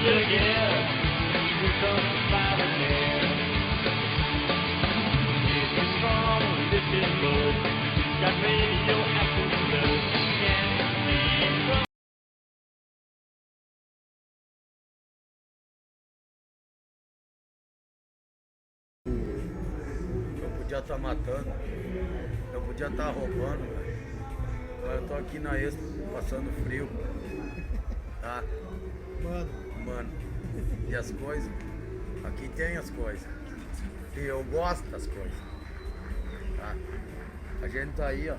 Eu podia estar matando, eu podia estar roubando, velho. Agora eu tô aqui na Expo, passando frio. Tá? Mano. E as coisas? Aqui tem as coisas. E eu gosto das coisas. Tá? A gente tá aí, ó.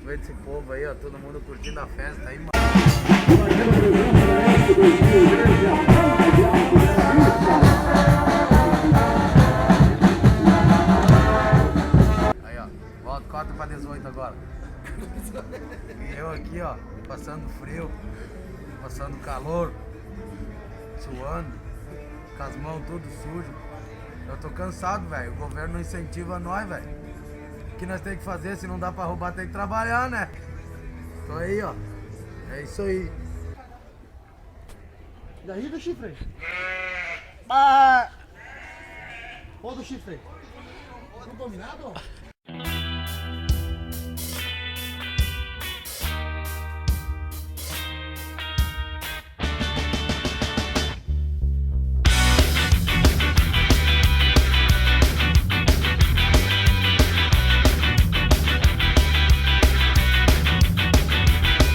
Vendo esse povo aí, ó. Todo mundo curtindo a festa aí, mano. Aí, ó. Volta 4 para 18 agora. E eu aqui, ó. Passando frio. Passando calor. Suando. Com as mãos tudo sujo. Eu tô cansado, velho. O governo não incentiva nós, velho. O que nós temos que fazer? Se não dá pra roubar, tem que trabalhar, né? Tô aí, ó. É isso aí. Daí do chifre. Bah! Ô do chifre. Não combinado?